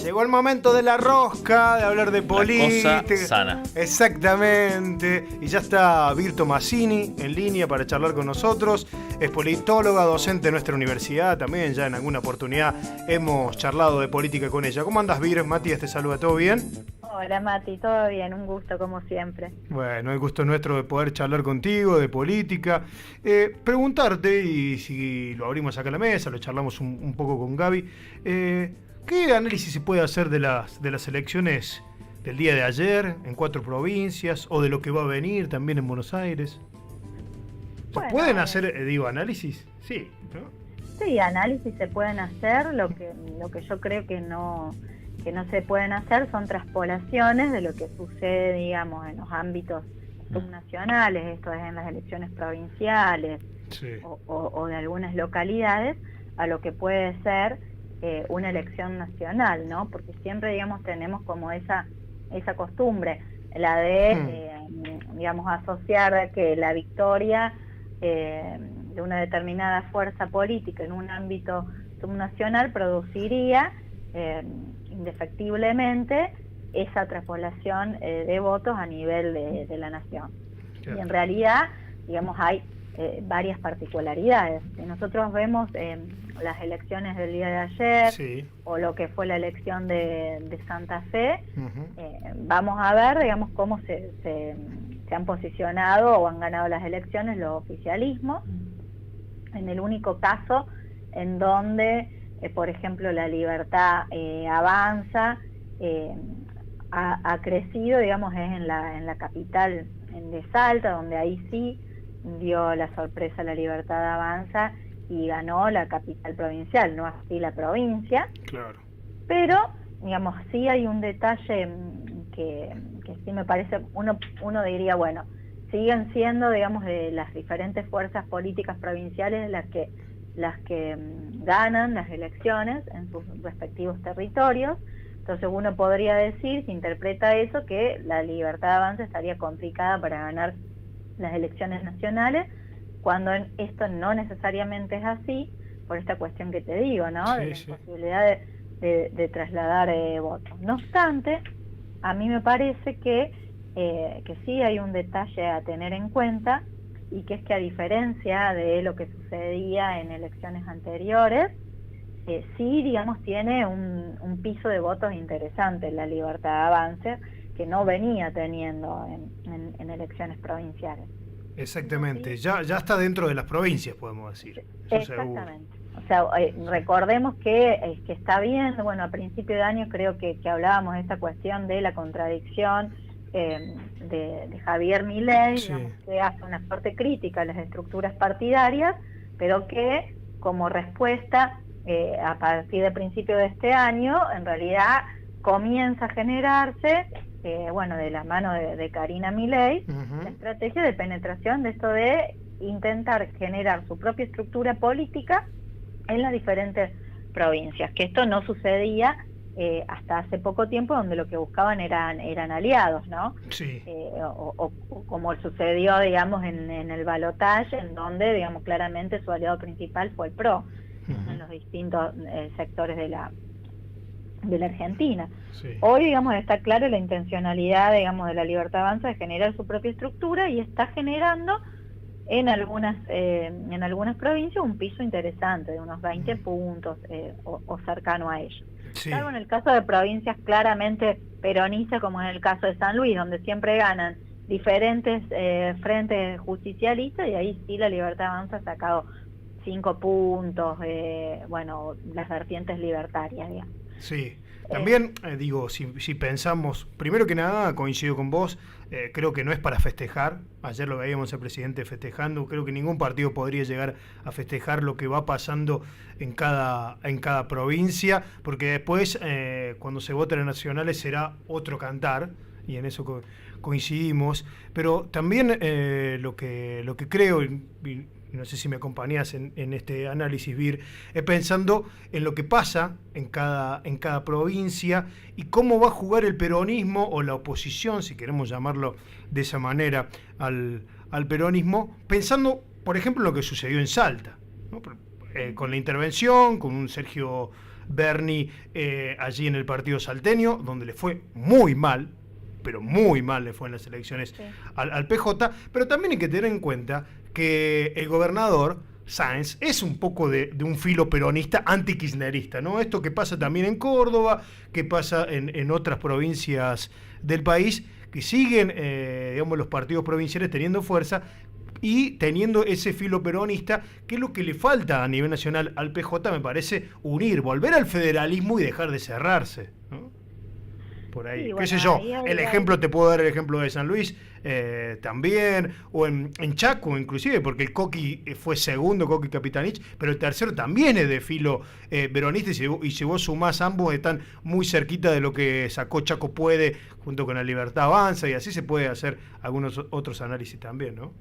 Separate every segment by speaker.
Speaker 1: Llegó el momento de la rosca, de hablar de política.
Speaker 2: La cosa sana.
Speaker 1: Exactamente. Y ya está Virto Massini en línea para charlar con nosotros. Es politóloga, docente de nuestra universidad. También ya en alguna oportunidad hemos charlado de política con ella. ¿Cómo andas, Vir? Matías te saluda, ¿todo bien?
Speaker 3: Hola Mati, todo bien, un gusto como siempre.
Speaker 1: Bueno, el gusto es nuestro de poder charlar contigo, de política. Preguntarte, y si lo abrimos acá a la mesa, lo charlamos un poco con Gaby, ¿qué análisis se puede hacer de las elecciones del día de ayer en 4 provincias o de lo que va a venir también en Buenos Aires?
Speaker 3: Bueno,
Speaker 1: ¿pueden hacer, análisis? Sí, ¿no?
Speaker 3: Sí, análisis se pueden hacer, lo que yo creo que no se pueden hacer son traspolaciones de lo que sucede, digamos, en los ámbitos subnacionales, esto es en las elecciones provinciales,
Speaker 1: Sí.
Speaker 3: o de algunas localidades, a lo que puede ser una elección nacional, ¿no? Porque siempre, digamos, tenemos como esa costumbre, la de, digamos, asociar que la victoria de una determinada fuerza política en un ámbito subnacional produciría indefectiblemente esa traspolación de votos a nivel de la nación.
Speaker 1: Claro.
Speaker 3: Y en realidad, digamos, hay varias particularidades. Si nosotros vemos las elecciones del día de ayer,
Speaker 1: Sí.
Speaker 3: o lo que fue la elección de Santa Fe,
Speaker 1: Uh-huh.
Speaker 3: vamos a ver, digamos, cómo se han posicionado o han ganado las elecciones los oficialismos, en el único caso en donde, por ejemplo, la Libertad Avanza ha crecido, digamos, es en la capital de Salta, donde ahí sí dio la sorpresa la Libertad Avanza y ganó la capital provincial, no así la provincia.
Speaker 1: Claro.
Speaker 3: Pero, digamos, sí hay un detalle que sí me parece, uno diría, bueno, siguen siendo, digamos, de las diferentes fuerzas políticas provinciales las que ganan las elecciones en sus respectivos territorios. Entonces uno podría decir, si interpreta eso, que la Libertad Avanza estaría complicada para ganar las elecciones nacionales, cuando esto no necesariamente es así, por esta cuestión que te digo, ¿no?
Speaker 1: Sí,
Speaker 3: De la
Speaker 1: sí.
Speaker 3: imposibilidad de trasladar votos. No obstante, a mí me parece que sí hay un detalle a tener en cuenta, y que es que, a diferencia de lo que sucedía en elecciones anteriores, sí, digamos, tiene un piso de votos interesante la Libertad Avanza, que no venía teniendo en elecciones provinciales.
Speaker 1: Exactamente. Ya está dentro de las provincias, podemos decir. Eso seguro.
Speaker 3: Exactamente. O sea, recordemos que está bien, bueno, a principio de año creo que hablábamos de esta cuestión de la contradicción de Javier Milei,
Speaker 1: Sí.
Speaker 3: digamos, que hace una fuerte crítica a las estructuras partidarias, pero que como respuesta, a partir de principio de este año, en realidad comienza a generarse, bueno, de la mano de Karina Milei,
Speaker 1: Uh-huh.
Speaker 3: la estrategia de penetración de esto de intentar generar su propia estructura política en las diferentes provincias, que esto no sucedía hasta hace poco tiempo, donde lo que buscaban eran aliados, ¿no?
Speaker 1: Sí.
Speaker 3: O como sucedió, digamos, en el balotaje, en donde, digamos, claramente su aliado principal fue el PRO,
Speaker 1: Uh-huh.
Speaker 3: en los distintos sectores de la Argentina.
Speaker 1: Sí.
Speaker 3: Hoy, digamos, está claro la intencionalidad, digamos, de la Libertad Avanza de generar su propia estructura, y está generando en algunas provincias un piso interesante de unos 20 puntos o cercano a ello.
Speaker 1: Sí.
Speaker 3: Salvo en el caso de provincias claramente peronistas, como en el caso de San Luis, donde siempre ganan diferentes frentes justicialistas, y ahí sí la Libertad Avanza ha sacado 5 puntos, bueno, las vertientes libertarias, digamos.
Speaker 1: Sí, también digo, si pensamos, primero que nada, coincido con vos, creo que no es para festejar. Ayer lo veíamos al presidente festejando. Creo que ningún partido podría llegar a festejar lo que va pasando en cada provincia, porque después, cuando se voten las nacionales, será otro cantar, y en eso coincidimos. Pero también lo que creo, y no sé si me acompañás en este análisis, Vir, pensando en lo que pasa en cada provincia y cómo va a jugar el peronismo o la oposición, si queremos llamarlo de esa manera, al peronismo, pensando, por ejemplo, en lo que sucedió en Salta, ¿no? Con la intervención, con un Sergio Bernie allí en el partido salteño, donde le fue muy mal, pero muy mal le fue en las elecciones al PJ, pero también hay que tener en cuenta que el gobernador Sáenz es un poco de un filo peronista anti-kirchnerista, ¿no? Esto que pasa también en Córdoba, que pasa en otras provincias del país, que siguen, digamos, los partidos provinciales teniendo fuerza y teniendo ese filo peronista, que es lo que le falta a nivel nacional al PJ, me parece, unir, volver al federalismo y dejar de cerrarse, ¿no? Por ahí, sí, bueno, qué sé yo, el ejemplo, te puedo dar el ejemplo de San Luis también, o en Chaco inclusive, porque el Coqui fue segundo, Coqui Capitanich, pero el tercero también es de filo peronista, y si vos sumás ambos están muy cerquita de lo que sacó Chaco Puede junto con la Libertad Avanza, y así se puede hacer algunos otros análisis también, ¿no?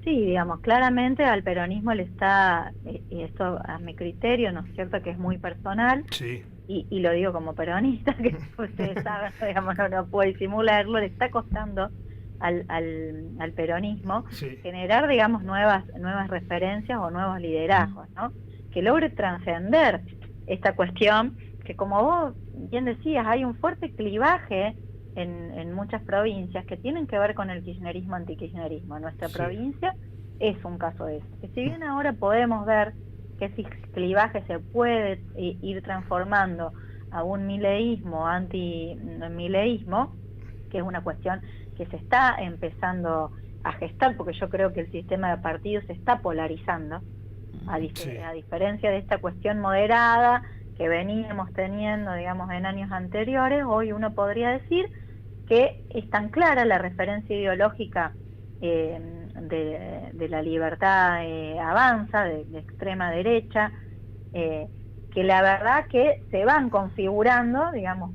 Speaker 3: Sí, digamos, claramente al peronismo le está, y esto a mi criterio, ¿no es cierto?, que es muy personal,
Speaker 1: sí.
Speaker 3: Y lo digo como peronista, que ustedes saben, digamos, no puedo disimularlo, le está costando al peronismo generar, digamos, nuevas referencias o nuevos liderazgos, ¿no? Que logre trascender esta cuestión, que como vos bien decías, hay un fuerte clivaje en muchas provincias que tienen que ver con el kirchnerismo, antikirchnerismo. Nuestra provincia es un caso de eso. Que si bien ahora podemos ver que ese clivaje se puede ir transformando a un mileísmo, anti-mileísmo, que es una cuestión que se está empezando a gestar, porque yo creo que el sistema de partidos se está polarizando, a diferencia de esta cuestión moderada que veníamos teniendo, digamos, en años anteriores. Hoy uno podría decir que es tan clara la referencia ideológica de la Libertad Avanza, de extrema derecha, que la verdad que se van configurando, digamos,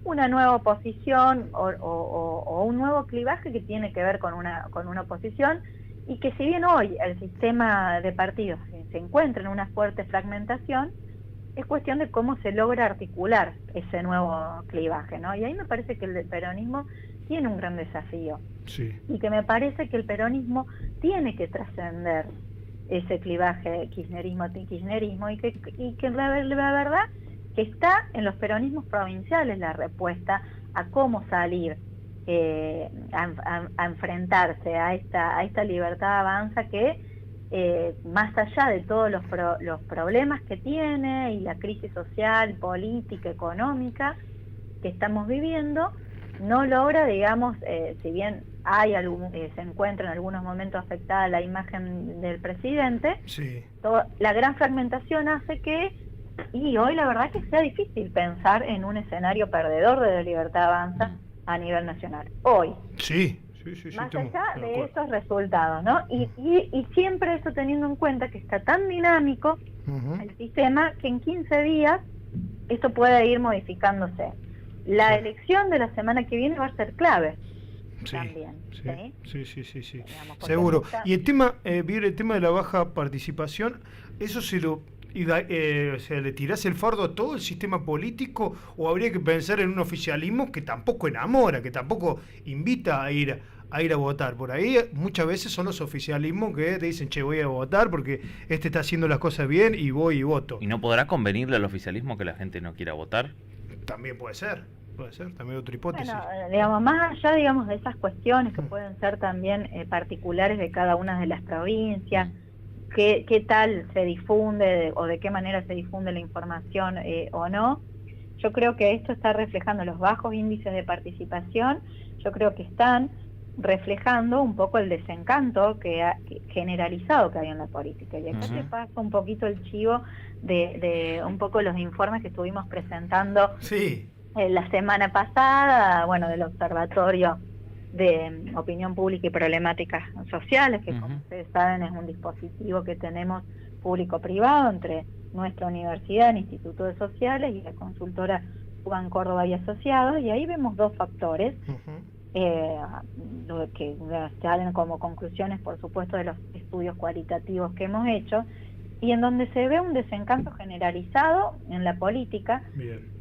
Speaker 3: una nueva oposición o un nuevo clivaje que tiene que ver con una oposición, y que si bien hoy el sistema de partidos se encuentra en una fuerte fragmentación, es cuestión de cómo se logra articular ese nuevo clivaje, ¿no? Y ahí me parece que el peronismo tiene un gran desafío. Sí. Y que me parece que el peronismo tiene que trascender ese clivaje kirchnerismo-antikirchnerismo, y que la verdad que está en los peronismos provinciales la respuesta a cómo salir a enfrentarse a esta Libertad Avanza que más allá de todos los problemas que tiene y la crisis social, política, económica que estamos viviendo, no logra, digamos, si bien hay se encuentra en algunos momentos afectada la imagen del presidente, la gran fragmentación hace que, y hoy la verdad que sea difícil pensar en un escenario perdedor de la Libertad Avanza a nivel nacional. Hoy. Sí, más allá de esos resultados, ¿no? Y siempre eso teniendo en cuenta que está tan dinámico el sistema que en 15 días esto puede ir modificándose. La elección de la semana que viene va a ser clave también. Sí. Digamos, seguro.
Speaker 1: Y el tema de la baja participación, eso se le tirás el fardo a todo el sistema político, o habría que pensar en un oficialismo que tampoco enamora, que tampoco invita a ir a votar. Por ahí muchas veces son los oficialismos que te dicen, che, voy a votar porque está haciendo las cosas bien y voy y voto.
Speaker 2: ¿Y no podrá convenirle al oficialismo que la gente no quiera votar?
Speaker 1: También puede ser, también otra hipótesis.
Speaker 3: Bueno, digamos, más allá, digamos, de esas cuestiones que pueden ser también particulares de cada una de las provincias, qué tal se difunde o de qué manera se difunde la información o no, yo creo que esto está reflejando los bajos índices de participación. Yo creo que están reflejando un poco el desencanto generalizado que hay en la política. Y acá te paso un poquito el chivo de un poco los informes que estuvimos presentando la semana pasada, bueno, del Observatorio de Opinión Pública y Problemáticas Sociales, que como ustedes saben es un dispositivo que tenemos público-privado entre nuestra universidad, el Instituto de Sociales y la consultora UBAN Córdoba y Asociados, y ahí vemos dos factores que salen como conclusiones, por supuesto, de los estudios cualitativos que hemos hecho, y en donde se ve un desencanto generalizado en la política. Bien.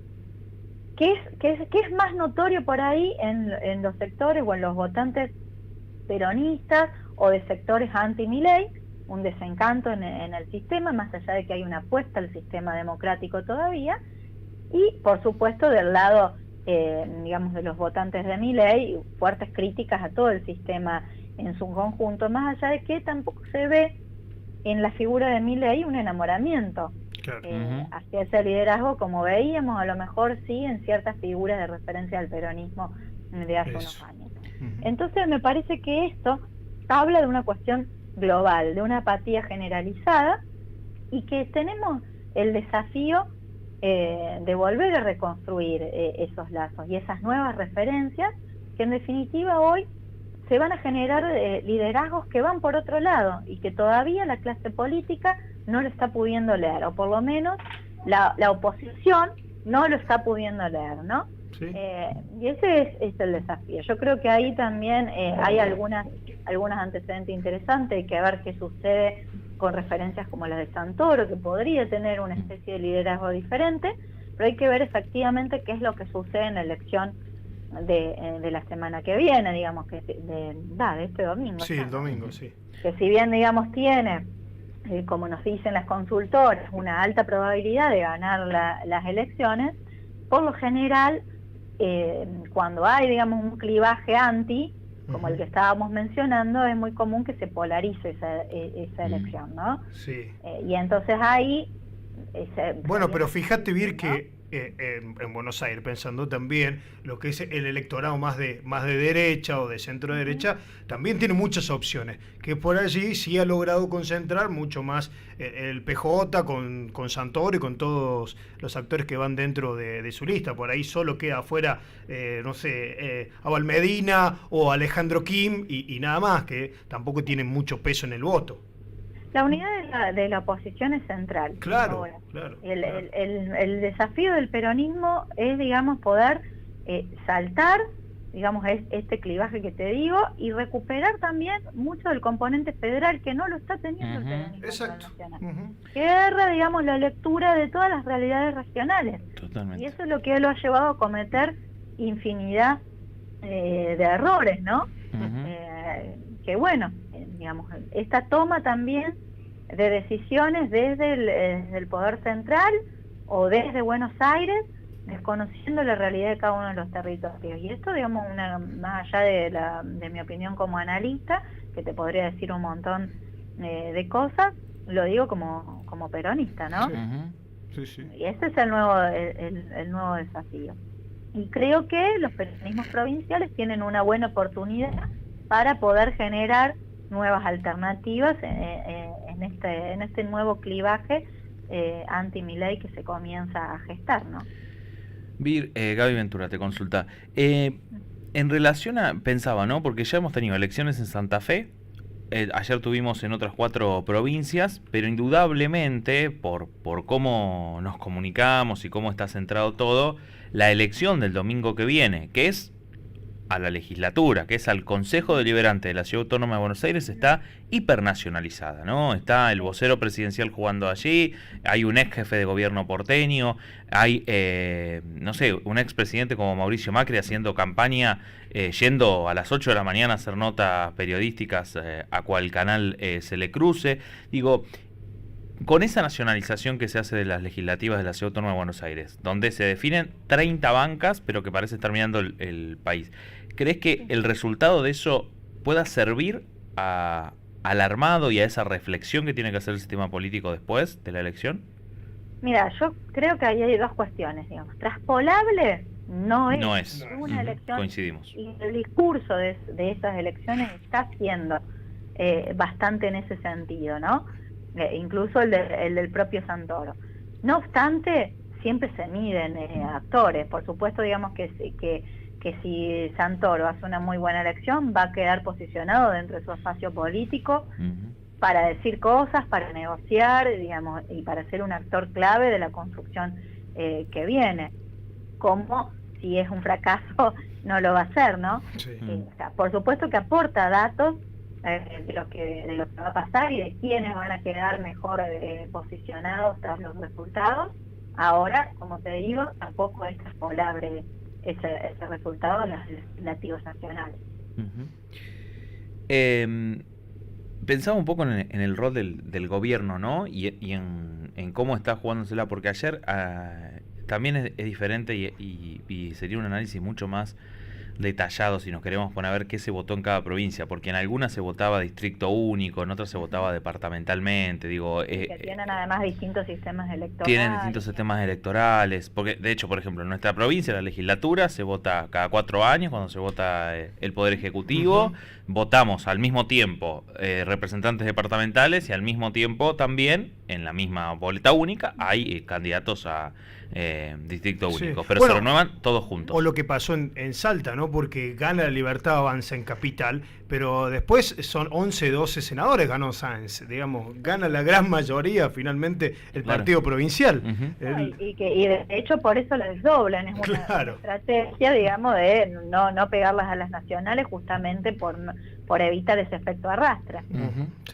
Speaker 3: ¿Qué es más notorio por ahí en los sectores o en los votantes peronistas o de sectores anti-Milei? un desencanto en el sistema, más allá de que hay una apuesta al sistema democrático todavía, y por supuesto del lado, digamos, de los votantes de Milei, fuertes críticas a todo el sistema en su conjunto, más allá de que tampoco se ve en la figura de Milei un enamoramiento
Speaker 1: Claro.
Speaker 3: hacia ese liderazgo, como veíamos a lo mejor sí en ciertas figuras de referencia al peronismo de hace unos años. Entonces me parece que esto habla de una cuestión global, de una apatía generalizada, y que tenemos el desafío de volver a reconstruir esos lazos y esas nuevas referencias, que en definitiva hoy se van a generar liderazgos que van por otro lado y que todavía la clase política no lo está pudiendo leer, o por lo menos la oposición no lo está pudiendo leer, ¿no?
Speaker 1: Sí.
Speaker 3: Y ese es el desafío. Yo creo que ahí también hay algunos antecedentes interesantes. Hay que ver qué sucede con referencias como las de Santoro, que podría tener una especie de liderazgo diferente, pero hay que ver efectivamente qué es lo que sucede en la elección de la semana que viene, digamos, que de este domingo.
Speaker 1: Sí, el domingo, sí.
Speaker 3: Que si bien, digamos, tiene, como nos dicen las consultoras, una alta probabilidad de ganar las elecciones, por lo general, cuando hay, digamos, un clivaje anti, como el que estábamos mencionando, es muy común que se polarice esa elección, ¿no?
Speaker 1: Sí.
Speaker 3: Y entonces ahí...
Speaker 1: Bueno, pero fíjate, Vir, que en Buenos Aires, pensando también lo que es el electorado más de derecha o de centro derecha, también tiene muchas opciones, que por allí sí ha logrado concentrar mucho más el PJ con Santoro y con todos los actores que van dentro de su lista. Por ahí solo queda afuera, no sé, Abel Medina o Alejandro Kim y nada más, que tampoco tienen mucho peso en el voto.
Speaker 3: La unidad de la oposición es central.
Speaker 1: Claro,
Speaker 3: ahora.
Speaker 1: Claro.
Speaker 3: El desafío del peronismo es, digamos, poder saltar, digamos, este clivaje que te digo, y recuperar también mucho del componente federal que no lo está teniendo el peronismo.
Speaker 1: Exacto.
Speaker 3: Que erra, digamos, la lectura de todas las realidades regionales.
Speaker 2: Totalmente.
Speaker 3: Y eso es lo que lo ha llevado a cometer infinidad de errores, ¿no? Que bueno, digamos, esta toma también de decisiones desde el poder central o desde Buenos Aires, desconociendo la realidad de cada uno de los territorios. Y esto, digamos, más allá de mi opinión como analista, que te podría decir un montón de cosas, lo digo como peronista, ¿no?
Speaker 1: Sí. Sí.
Speaker 3: Y ese es el nuevo desafío. Y creo que los peronismos provinciales tienen una buena oportunidad para poder generar nuevas alternativas en este nuevo clivaje anti-Milei que se comienza a gestar, ¿no?
Speaker 2: Vir, Gaby Ventura te consulta. En relación a, pensaba, ¿no? Porque ya hemos tenido elecciones en Santa Fe, ayer tuvimos en otras 4 provincias, pero indudablemente, por cómo nos comunicamos y cómo está centrado todo, la elección del domingo que viene, que es a la legislatura, que es al Consejo Deliberante de la Ciudad Autónoma de Buenos Aires, está hipernacionalizada, ¿no? Está el vocero presidencial jugando allí, hay un ex jefe de gobierno porteño, hay, no sé, un expresidente como Mauricio Macri haciendo campaña, yendo a las 8 de la mañana a hacer notas periodísticas a cual canal se le cruce. Digo, con esa nacionalización que se hace de las legislativas de la Ciudad Autónoma de Buenos Aires, donde se definen 30 bancas, pero que parece estar mirando el país, ¿crees que el resultado de eso pueda servir al armado y a esa reflexión que tiene que hacer el sistema político después de la elección?
Speaker 3: Mira, yo creo que ahí hay dos cuestiones, digamos. Traspolable no es una elección.
Speaker 2: Coincidimos.
Speaker 3: Y el discurso de esas elecciones está siendo bastante en ese sentido, ¿no? Incluso el del propio Santoro. No obstante, siempre se miden actores. Por supuesto, digamos que si Santoro hace una muy buena elección, va a quedar posicionado dentro de su espacio político para decir cosas, para negociar, digamos, y para ser un actor clave de la construcción que viene. Como si es un fracaso, no lo va a hacer, ¿no? Sí. O sea, por supuesto que aporta datos de lo que va a pasar y de quiénes van a quedar mejor posicionados tras los resultados. Ahora, como te digo, tampoco es traspolable ese resultado en los legislativos nacionales.
Speaker 2: Pensaba un poco en el rol del gobierno, ¿no? Y en cómo está jugándosela, porque ayer también es diferente y sería un análisis mucho más detallado si nos queremos poner a ver qué se votó en cada provincia, porque en algunas se votaba distrito único, en otras se votaba departamentalmente, digo...
Speaker 3: que tienen además distintos sistemas electorales.
Speaker 2: Tienen distintos sistemas electorales, porque de hecho, por ejemplo, en nuestra provincia la legislatura se vota cada 4 años, cuando se vota el Poder Ejecutivo, votamos al mismo tiempo representantes departamentales y al mismo tiempo también, en la misma boleta única, hay candidatos a distrito único, pero
Speaker 1: bueno,
Speaker 2: se renuevan todos juntos.
Speaker 1: O lo que pasó en Salta, ¿no? Porque gana la Libertad Avanza en Capital, pero después son 11, 12 senadores, ganó Sáenz, digamos, gana la gran mayoría finalmente el partido provincial.
Speaker 3: Y de hecho por eso la desdoblan, es una estrategia, digamos, de no pegarlas a las nacionales justamente por evitar ese efecto arrastra.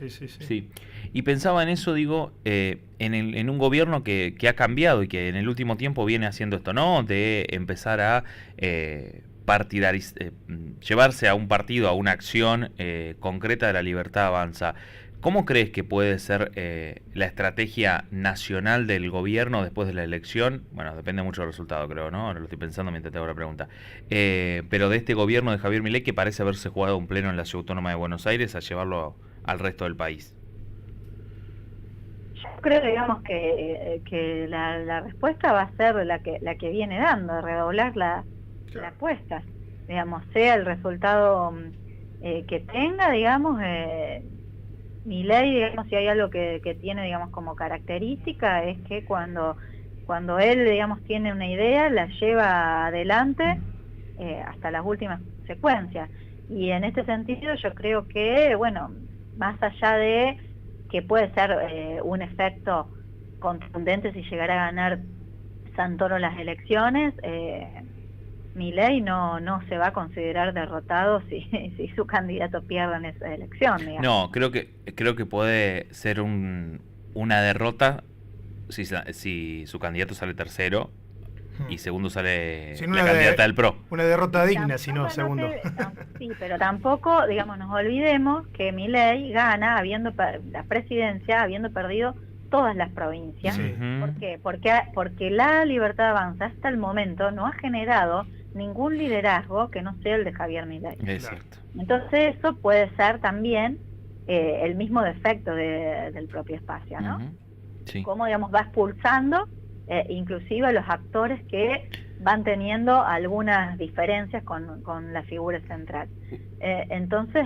Speaker 2: Sí. Y pensaba en eso, digo, en un gobierno que ha cambiado y que en el último tiempo viene haciendo esto, ¿no? De empezar a llevarse a un partido, a una acción concreta de la Libertad Avanza. ¿Cómo crees que puede ser la estrategia nacional del gobierno después de la elección? Bueno, depende mucho del resultado, creo, ¿no? Ahora lo estoy pensando mientras te hago la pregunta. Pero de este gobierno de Javier Milei, que parece haberse jugado un pleno en la Ciudad Autónoma de Buenos Aires, a llevarlo al resto del país.
Speaker 3: Yo creo, digamos, que la respuesta va a ser la que viene dando, redoblar la apuesta, digamos, sea el resultado que tenga, digamos, Milei, digamos, si hay algo que tiene, digamos, como característica, es que cuando él, digamos, tiene una idea, la lleva adelante hasta las últimas secuencias. Y en este sentido yo creo que, bueno, más allá de que puede ser un efecto contundente si llegara a ganar Santoro las elecciones, Milei no se va a considerar derrotado si su candidato pierde en esa elección, digamos.
Speaker 2: No, creo que puede ser una derrota si su candidato sale tercero y segundo sale la candidata del PRO.
Speaker 1: Una derrota digna, si no, segundo.
Speaker 3: Sí, pero tampoco, digamos, nos olvidemos que Milei gana la presidencia habiendo perdido todas las provincias.
Speaker 1: Sí.
Speaker 3: ¿Por qué? Porque la Libertad Avanza hasta el momento no ha generado ningún liderazgo que no sea el de Javier Milei.
Speaker 2: Exacto.
Speaker 3: Entonces eso puede ser también el mismo defecto del propio espacio, ¿no?
Speaker 2: Sí.
Speaker 3: Cómo, digamos, va expulsando inclusive a los actores que van teniendo algunas diferencias con la figura central. Entonces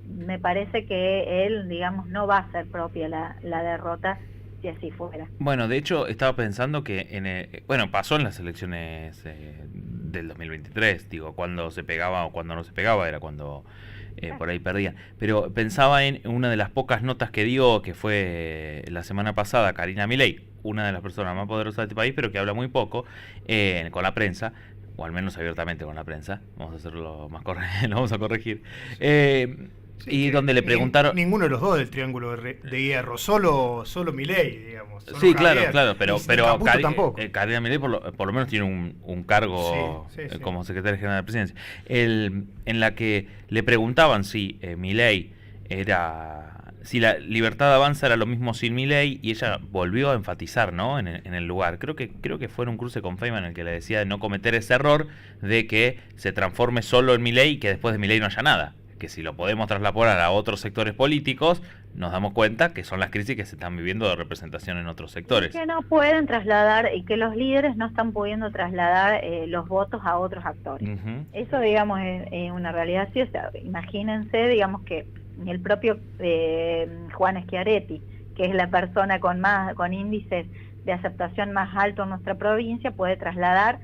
Speaker 3: me parece que él, digamos, no va a ser propia la derrota si así fuera.
Speaker 2: Bueno, de hecho estaba pensando que pasó en las elecciones del 2023, digo, cuando se pegaba o cuando no se pegaba era cuando por ahí perdían. Pero pensaba en una de las pocas notas que dio, que fue la semana pasada, Karina Milei, una de las personas más poderosas de este país, pero que habla muy poco con la prensa, o al menos abiertamente con la prensa. Vamos a hacerlo más lo vamos a corregir. Sí, y donde le preguntaron...
Speaker 1: Ninguno de los dos del triángulo de hierro, solo Milei, digamos.
Speaker 2: Sí, Javier, claro, pero
Speaker 1: Karina
Speaker 2: Milei por lo menos tiene un cargo como secretaria general de presidencia. En la que le preguntaban si Milei si la Libertad Avanza era lo mismo sin Milei, y ella volvió a enfatizar, ¿no? en el lugar. Creo que fue en un cruce con Feynman en el que le decía de no cometer ese error de que se transforme solo en Milei y que después de Milei no haya nada. Que si lo podemos trasladar a otros sectores políticos, nos damos cuenta que son las crisis que se están viviendo de representación en otros sectores.
Speaker 3: Y que no pueden trasladar, y que los líderes no están pudiendo trasladar los votos a otros actores. Eso, digamos, es una realidad. Sí, o sea, imagínense, digamos, que el propio Juan Schiaretti, que es la persona con índices de aceptación más alto en nuestra provincia, puede trasladar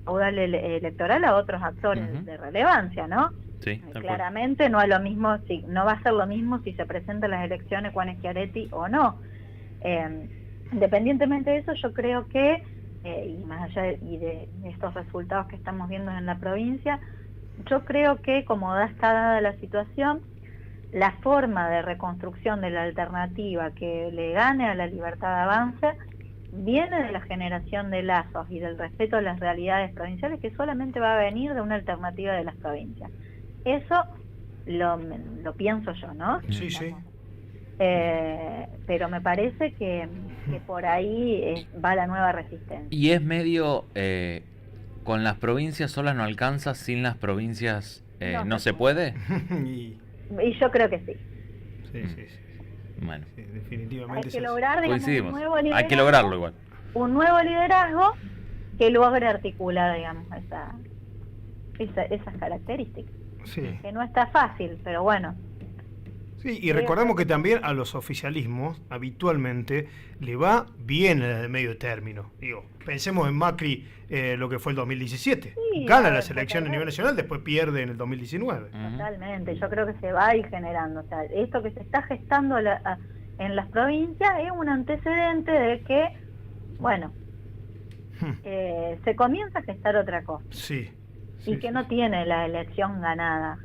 Speaker 3: caudal electoral a otros actores de relevancia, ¿no?
Speaker 2: Sí,
Speaker 3: claramente no es lo mismo, no va a ser lo mismo si se presentan las elecciones Juan Schiaretti o no. Independientemente de eso, yo creo que, y más allá de estos resultados que estamos viendo en la provincia, yo creo que como está dada la situación, la forma de reconstrucción de la alternativa que le gane a la Libertad Avanza viene de la generación de lazos y del respeto a las realidades provinciales, que solamente va a venir de una alternativa de las provincias. Eso lo pienso yo, ¿no?
Speaker 1: Sí, sí.
Speaker 3: Pero me parece que por ahí va la nueva resistencia.
Speaker 2: Y es medio, con las provincias solas no alcanza, sin las provincias no se puede.
Speaker 1: y,
Speaker 3: Y yo creo que sí.
Speaker 1: sí.
Speaker 2: Bueno,
Speaker 1: Sí, definitivamente.
Speaker 3: Hay que
Speaker 1: es así.
Speaker 3: lograr, digamos,
Speaker 2: coincidimos.
Speaker 3: un nuevo liderazgo,
Speaker 2: Hay que lograrlo igual.
Speaker 3: un nuevo liderazgo que logre articular, digamos, esas características.
Speaker 1: Sí.
Speaker 3: Que no está fácil, pero bueno.
Speaker 1: Sí, y recordemos que también a los oficialismos habitualmente le va bien en el medio término. Digo, pensemos en Macri, lo que fue el 2017.
Speaker 3: Sí,
Speaker 1: Gana
Speaker 3: a
Speaker 1: las
Speaker 3: ver,
Speaker 1: elecciones a nivel nacional, después pierde en el 2019.
Speaker 3: Totalmente, yo creo que se va a ir generando. O sea, esto que se está gestando en las provincias es un antecedente de que, bueno, se comienza a gestar otra cosa.
Speaker 1: Sí.
Speaker 3: Y que no tiene la elección ganada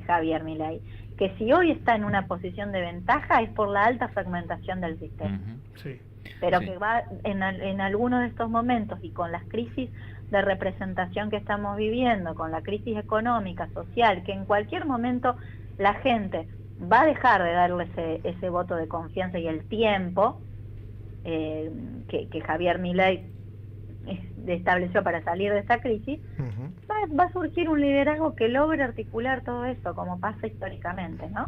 Speaker 3: Javier Milei. Que si hoy está en una posición de ventaja es por la alta fragmentación del sistema.
Speaker 1: Sí.
Speaker 3: Pero
Speaker 2: Sí.
Speaker 3: que va en algunos de estos momentos y con las crisis de representación que estamos viviendo, con la crisis económica, social, que en cualquier momento la gente va a dejar de darle ese voto de confianza y el tiempo que Javier Milei estableció para salir de esta crisis, va a surgir un liderazgo que logre articular todo esto, como pasa históricamente, ¿no?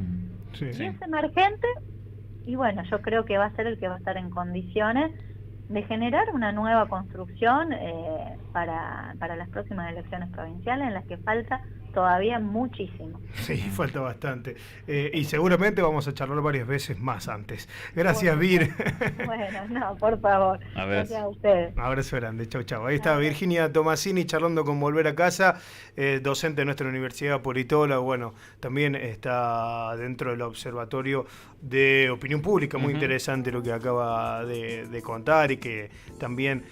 Speaker 1: Sí.
Speaker 3: Y es emergente, y bueno, yo creo que va a ser el que va a estar en condiciones de generar una nueva construcción para las próximas elecciones provinciales, en las que falta todavía muchísimo.
Speaker 1: Sí, falta bastante. Y seguramente vamos a charlar varias veces más antes. Gracias, Vir.
Speaker 3: Bueno, no, por favor.
Speaker 2: A ver.
Speaker 3: Gracias a ustedes.
Speaker 1: Un abrazo grande, chau, chau. Ahí está Virginia Tomasini charlando con Volver a Casa, docente de nuestra universidad, politóloga, bueno, también está dentro del observatorio de opinión pública, muy interesante lo que acaba de contar y que también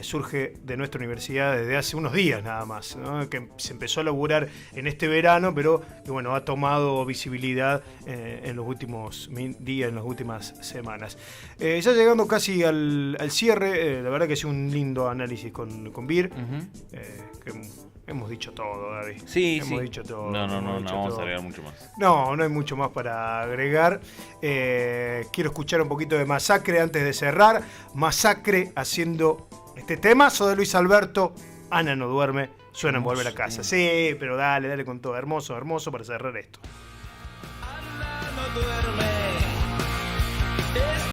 Speaker 1: surge de nuestra universidad desde hace unos días nada más, ¿no? Que se empezó a laburar en este verano, pero que bueno, ha tomado visibilidad en los últimos días, en las últimas semanas. Ya llegando casi al cierre, la verdad que es un lindo análisis con Vir, que hemos dicho todo, David.
Speaker 2: Sí,
Speaker 1: hemos dicho todo.
Speaker 2: No
Speaker 1: hemos dicho
Speaker 2: vamos
Speaker 1: todo.
Speaker 2: a agregar mucho más.
Speaker 1: No hay mucho más para agregar. Quiero escuchar un poquito de Masacre antes de cerrar. Masacre haciendo este temazo de Luis Alberto. Ana no duerme, suena en Volver a Casa. Sí, pero dale con todo. Hermoso para cerrar esto.
Speaker 4: Ana no duerme.